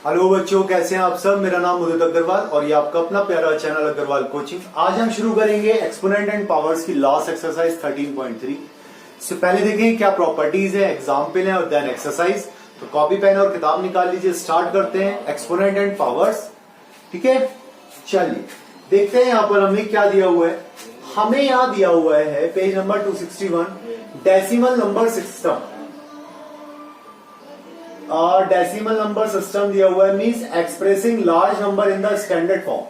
Hello बच्चों, कैसे हैं आप सब। मेरा नाम उदित अग्रवाल और ये आपका अपना प्यारा चैनल अग्रवाल कोचिंग। आज हम शुरू करेंगे एक्सपोनेंट एंड पावर्स की लास्ट एक्सरसाइज 13.3। इससे पहले देखें क्या प्रॉपर्टीज है, एग्जाम्पल है और देन एक्सरसाइज। तो कॉपी पेन और किताब निकाल लीजिए, स्टार्ट करते हैं एक्सपोनेंट एंड पावर्स। ठीक है, चलिए देखते हैं यहाँ पर हमें क्या दिया हुआ है। हमें यहाँ दिया हुआ है page number 261 decimal number system. Decimal number system दिया हुआ है, means expressing large number in the standard form.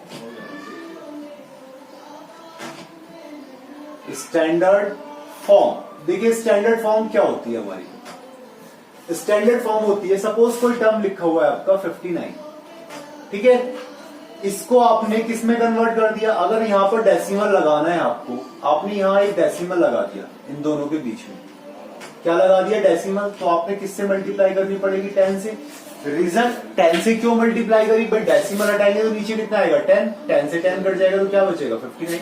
Standard form, देखिए स्टैंडर्ड फॉर्म क्या होती है हमारी। स्टैंडर्ड फॉर्म होती है, सपोज कोई टर्म लिखा हुआ है आपका 59, ठीक है, इसको आपने किस में कन्वर्ट कर दिया। अगर यहां पर डेसिमल लगाना है आपको, आपने यहां एक डेसिमल लगा दिया, इन दोनों के बीच में क्या लगा दिया, डेसिमल। तो आपने किससे मल्टीप्लाई करनी पड़ेगी, 10 से। रीजन 10 से क्यों मल्टीप्लाई करी, बट डेसिमल हटाएंगे तो नीचे कितना आएगा, 10। 10 से 10 कट जाएगा तो क्या बचेगा, 59।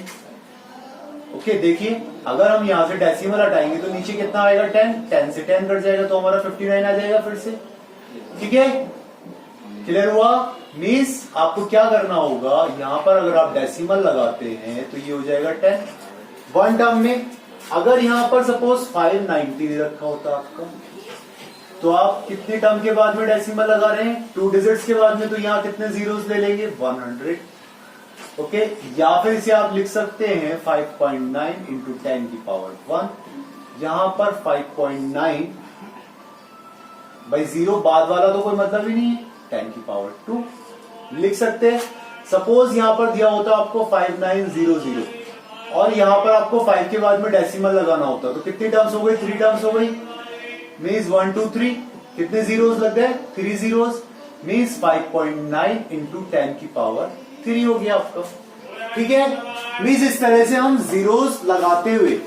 ओके, देखिए अगर हम यहां से डेसिमल हटाएंगे तो नीचे कितना आएगा, 10। 10 से 10 कट जाएगा तो हमारा 59 आ जाएगा फिर से। ठीक है, क्लियर हुआ। मीन्स आपको क्या करना होगा, यहां पर अगर आप डेसिमल लगाते हैं तो ये हो जाएगा 10 वन टर्म में। अगर यहां पर सपोज 590 रखा होता आपका, तो आप कितने टर्म के बाद में डेसिमल लगा रहे हैं, 2 डिजिट्स के बाद में, तो यहां कितने जीरोस ले लेंगे, 100। ओके, या फिर इसे आप लिख सकते हैं 5.9 इंटू 10 की पावर 1। यहां पर 5.9 भाई जीरो बाद वाला तो कोई मतलब ही नहीं है, 10 की पावर 2 लिख सकते हैं। सपोज यहां पर दिया होता आपको 5900 और यहां पर आपको 5 के बाद में डेसिमल लगाना होता, तो कितनी टर्म्स हो गई, 3 टर्म्स हो गई। मीन्स 1 2 3, कितने जीरोस लग गए, 3 जीरोस। मीन्स 5.9 इंटू 10 की पावर 3 हो गया आपका। ठीक है, मीन्स इस तरह से हम जीरोस लगाते हुए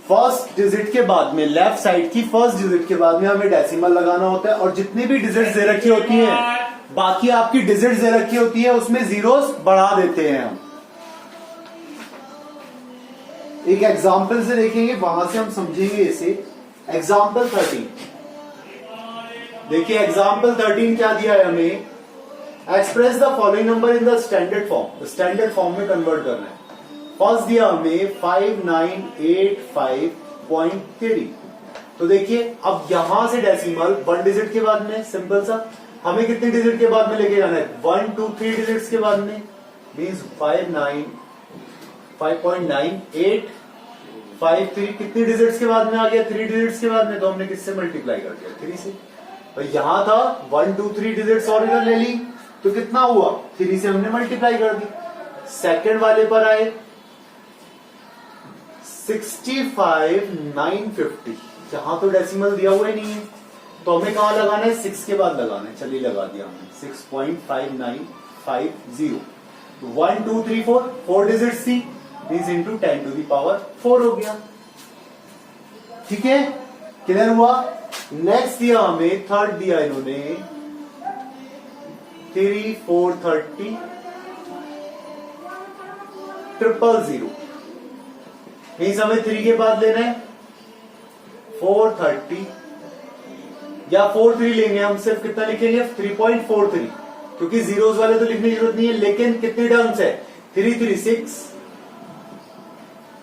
फर्स्ट डिजिट के बाद में, लेफ्ट साइड की फर्स्ट डिजिट के बाद में हमें डेसिमल लगाना होता है, और जितनी भी डिजिट दे रखी होती है, बाकी आपकी डिजिट दे रखी होती है, उसमें जीरोस बढ़ा देते हैं हम। एक एग्जाम्पल से देखेंगे, वहां से हम समझेंगे इसे। एग्जाम्पल 13, देखिए एग्जाम्पल 13 क्या दिया है हमें, express the following number in the standard form. Standard form में कन्वर्ट करना है। फर्स्ट दिया हमें 5985.3। तो देखिए अब यहां से डेसिमल 1 डिजिट के बाद में, सिंपल सा, हमें कितने डिजिट के बाद में लेके जाना है, 1 2 3 डिजिट्स के बाद में। मीन्स 5.9853 कितने डिजिट्स के बाद में आ गया, 3 डिजिट्स के बाद में। तो हमने किससे मल्टीप्लाई कर दिया, 3 से। तो यहां था 1 2 3 डिजिट्स और इधर ले ली, तो कितना हुआ, 3 से हमने मल्टीप्लाई कर दी। सेकंड वाले पर आए 65,950, जहां तो डेसिमल दिया हुआ ही नहीं है, तो हमें कहां लगाना है, 6 के बाद लगाना है। चलिए लगा दिया हमने 6.5950। 1 2 3 4, 4 डिजिट्स थी, means into 10 to the power 4 हो गया। ठीक है, क्लियर हुआ। नेक्स्ट दिया हमें, थर्ड दिया इन्होंने 3430 000। मीन्स हमें 3 के बाद लेना है 430, या 43 लेंगे हम, सिर्फ कितना लिखेंगे 3.43, क्योंकि जीरोस वाले तो लिखने की जरूरत नहीं है। लेकिन कितने टर्म्स है, 3 3 6,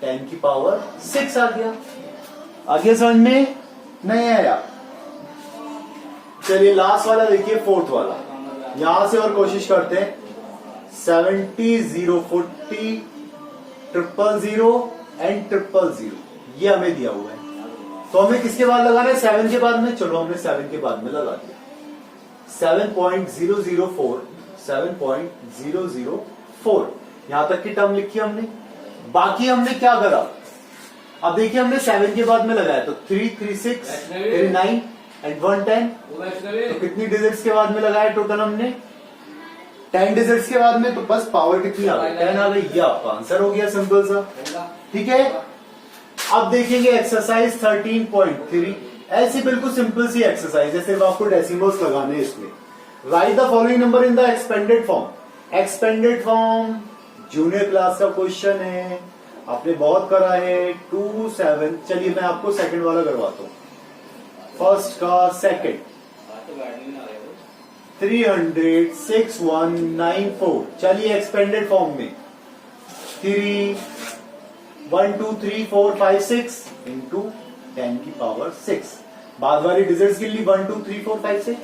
10 की पावर 6 आ गया। आगे समझ में नहीं आया। चलिए लास्ट वाला देखिए, फोर्थ वाला। यहां से और कोशिश करते हैं 70,040 000 एंड 000, ये हमें दिया हुआ है। तो हमें किसके बाद लगाना है, 7 के बाद में। चलो हमने 7 के बाद में लगा दिया, 7.004, 7.004 यहां तक की टर्म लिखी हमने। बाकी हमने क्या करा, अब देखिए हमने 7 के बाद में लगाया, तो 3 3 6 3 9 एंड 1 10। तो कितनी डिजिट्स के बाद में लगाया टोटल हमने, 10 डिजिट्स के बाद में। तो बस पावर कितनी आ गई, 10 आ गई। ये आपका आंसर हो गया, सिंपल सा। ठीक है, अब देखेंगे एक्सरसाइज 13.3। ऐसी बिल्कुल सिंपल सी एक्सरसाइज है, सिर्फ आपको डेसिमल्स लगाने हैं इसमें। Right the following number in the expanded form. Expanded form junior class का क्वेश्चन है, आपने बहुत करा है। 2 7। चलिए मैं आपको सेकंड वाला करवाता हूं, फर्स्ट का सेकंड। 3006194। चलिए एक्सपेंडेड फॉर्म में 3 1 2 3 4 5 6 इंटू 10 की पावर 6। बाद वाली डिजिट्स गिन ली 1 2 3 4 5 6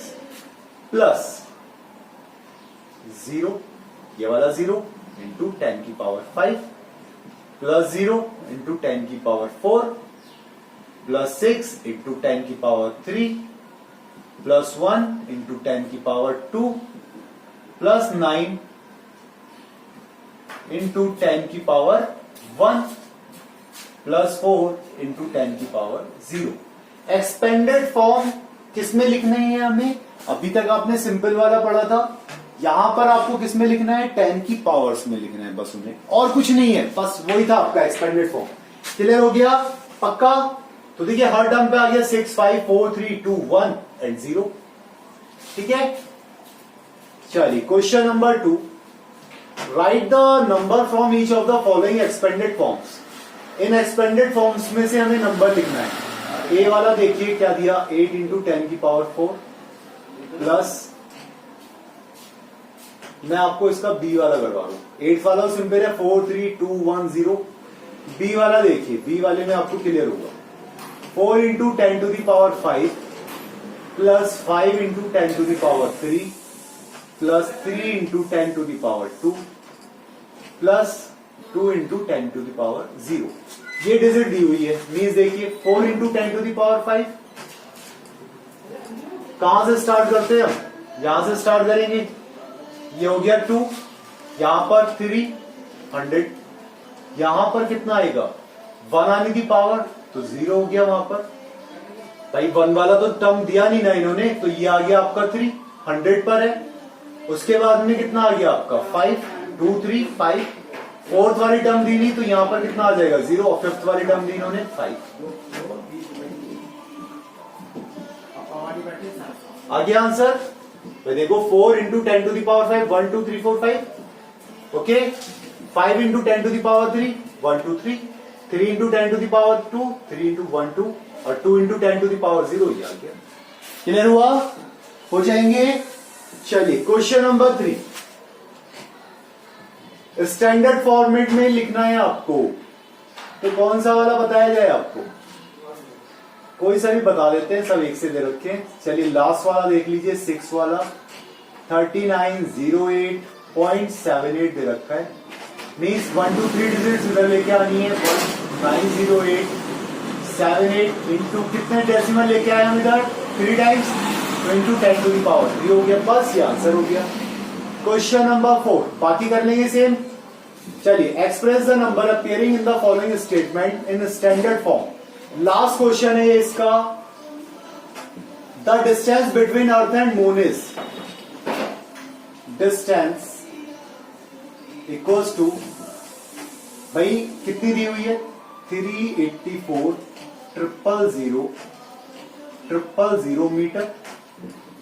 प्लस 0, ये वाला 0 इंटू 10 की पावर 5 प्लस 0 इंटू 10 की पावर 4 प्लस 6 इंटू 10 की पावर 3 प्लस 1 इंटू 10 की पावर 2 प्लस 9 इंटू 10 की पावर 1 प्लस 4 इंटू 10 की पावर 0। एक्सपेंडेड फॉर्म किसमें लिखना है हमें? अभी तक आपने सिंपल वाला पढ़ा था, यहां पर आपको किसमें लिखना है? 10 की पावर्स में लिखना है बस उन्हें, और कुछ नहीं है, बस वही था आपका एक्सपेंडेड फॉर्म। क्लियर हो गया? पक्का? तो देखिए हर टर्म पे आ गया 6 5 4 3 2 1 एंड 0। ठीक है, चलिए question number 2, right the number from each of the following expanded forms. In expanded forms में से हमें नंबर लिखना है। ए वाला देखिए क्या दिया, 8 इंटू 10 की पावर 4 प्लस, मैं आपको इसका बी वाला करवा रहा हूं। 8 वाला सिंपल है, 4 3 2 1 0। बी वाला देखिए, बी वाले में आपको क्लियर होगा, 4 into 10 to the power 5 plus 5 into 10 to the power 3 plus 3 into 10 to the power 2 plus 2 into 10 to the power 0। ये डिजिट दी हुई है, मीन्स देखिए 4 इंटू 10 टू दी पावर 5, कहां से स्टार्ट करते हैं हम? यहां से स्टार्ट करेंगे, ये हो गया 2, यहां पर 3 100, यहां पर कितना आएगा 1 आने की पावर, तो 0 हो गया वहां पर। भाई 1 वाला तो टर्म दिया नहीं ना इन्होंने, तो ये आ गया आपका 3 100 पर है। उसके बाद में कितना आ गया आपका 5 2 3 5, फोर्थ वाली टर्म दी नहीं, तो यहां पर कितना आ जाएगा 0, और फिफ्थ वाली टर्म दी इन्होंने 5। आ गया आंसर? तो देखो 4 into 10 to the power 5 1 2 3 4 5, okay. 5 into 10 to the power 3 1 2 3, 3 into 10 to the power 2 3 into 1 2, और 2 इंटू 10 टू दी पावर 0, ये आ गया। क्लियर हुआ? हो जाएंगे। चलिए क्वेश्चन नंबर 3, स्टैंडर्ड फॉर्मेट में लिखना है आपको, तो कौन सा वाला बताया जाए आपको? कोई सा भी बता देते हैं, सब एक से दे रखे हैं। चलिए लास्ट वाला देख लीजिए, 6 वाला 3908.78 दे रखा है, मीन्स 1 2 3 डिजिट्स इधर लेके आनी है, 190878 इंटू कितने डेसिमल लेके आए हम इधर 3 टाइम्स, तो इंटू 10 टू दी पावर 3 हो गया, बस ये आंसर हो गया। क्वेश्चन नंबर 4 बाकी कर लेंगे सेम। चलिए express the number appearing in the following statement in standard form. Last question है इसका, the distance between earth and moon is, distance equals to, भाई कितनी दी हुई है 384,000,000 मीटर।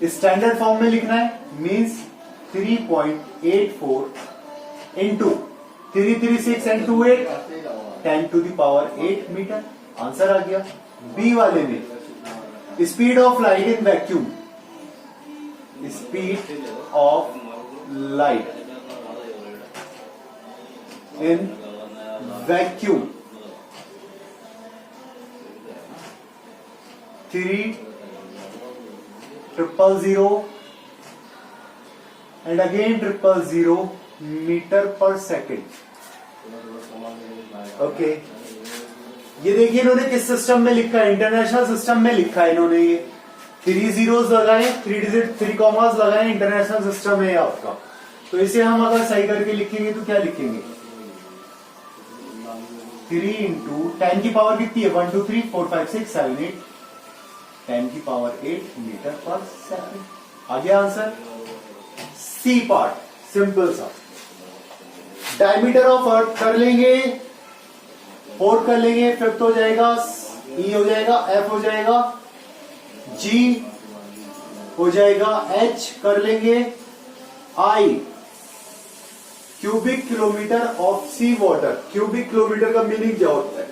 स्टैंडर्ड फॉर्म में लिखना है, means 3.84 into 336 and 2 8 10 to the power 8 meter. Answer आ गया। बी वाले में speed of light in vacuum, speed of light in vacuum 3,000,000 and again 000 meter per second. Okay, ये देखिए इन्होंने किस सिस्टम में लिखा है, इंटरनेशनल सिस्टम में लिखा है इन्होंने। ये 3 zeros लगाए, 3 डिजिट 3 कॉमास लगाए, इंटरनेशनल सिस्टम है आपका। तो इसे हम अगर सही करके लिखेंगे तो क्या लिखेंगे, 3 इंटू 10 की पावर कितनी है 1 2 3 4 5 6 7 8, 10 की पावर 8 मीटर पर सेकेंड। आ गया आंसर। सी पार्ट सिंपल सा। डायमीटर ऑफ अर्थ कर लेंगे, फोर्थ कर लेंगे, फिफ्थ हो जाएगा, ई हो जाएगा, एफ हो जाएगा, जी हो जाएगा, एच कर लेंगे, I cubic kilometer of sea water. Cubic kilometer का मीनिंग क्या होता है,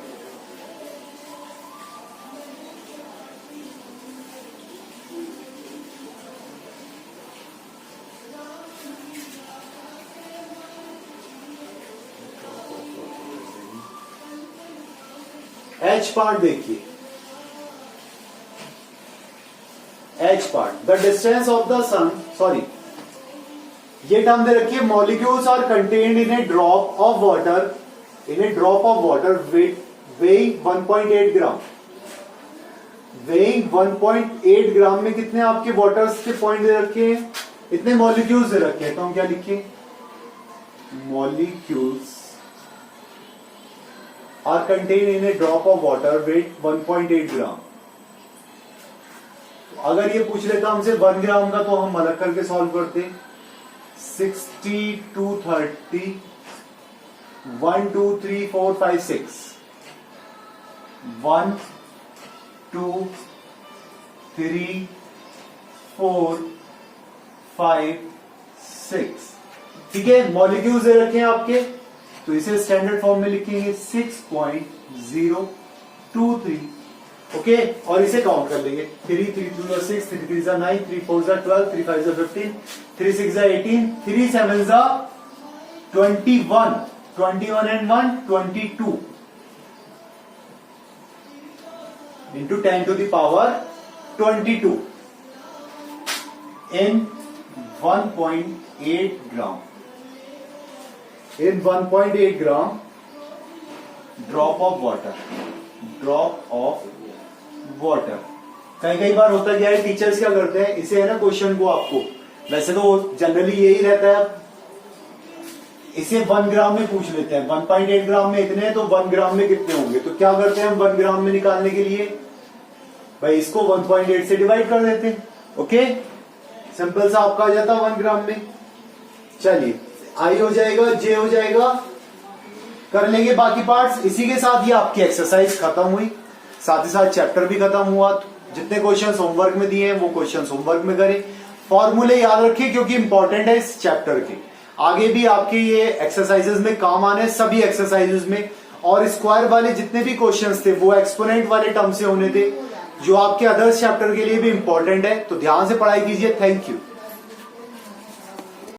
एच पार्ट देखिए, H part, the distance of the sun, sorry ये टर्म दे रखिए, molecules are contained in a drop of water, in a drop of water weighing 1.8 gram, weighing 1.8 gram में कितने आपके वाटर्स के पॉइंट दे रखे हैं, इतने मॉलिक्यूल्स दे रखे हैं, तो हम क्या लिखें, molecules are contained in a drop of water weight 1.8 gram. अगर ये पूछ लेता हमसे 1 ग्राम का, तो हम अलग करके सॉल्व करते, 60 2 30 1 2 3 4 5 6 1 2 3 4 5 6, ठीक है, मॉलिक्यूल्स दे रखे हैं आपके, तो इसे स्टैंडर्ड फॉर्म में लिखेंगे 6.023, ओके, और इसे काउंट कर लेंगे, 3 3 2 6 3 3 9 3 4 12 3 5 15 3 6 18 3 7 21 21 and 1 22 into 10 to the power 22 in 1.8 gram. In 1.8 gram drop of water, drop of water. कई बार होता क्या है, टीचर्स क्या करते हैं, इसे है ना क्वेश्चन को आपको, वैसे तो जनरली यही रहता है, इसे 1 ग्राम में पूछ लेते हैं, 1.8 ग्राम में इतने हैं, तो 1 ग्राम में कितने होंगे, तो क्या करते हैं हम 1 ग्राम में निकालने के लिए, भाई इसको 1.8 से डिवाइड कर देते हैं, ओके, सिंपल सा आपका आ जाता 1 ग्राम में। चलिए आई हो जाएगा, जे हो जाएगा, कर लेंगे बाकी पार्ट्स। इसी के साथ ही आपकी एक्सरसाइज खत्म हुई, साथ ही साथ चैप्टर भी खत्म हुआ। जितने क्वेश्चन होमवर्क में दिए हैं वो क्वेश्चन होमवर्क में करें, फॉर्मूले याद रखिए क्योंकि इंपॉर्टेंट है इस चैप्टर के, आगे भी आपके ये एक्सरसाइजेस में काम आने, सभी एक्सरसाइजेस में। और स्क्वायर वाले जितने भी क्वेश्चंस थे वो एक्सपोनेंट वाले टर्म से होने थे, जो आपके अदर्स चैप्टर के लिए भी इंपॉर्टेंट है, तो ध्यान से पढ़ाई कीजिए। Thank you.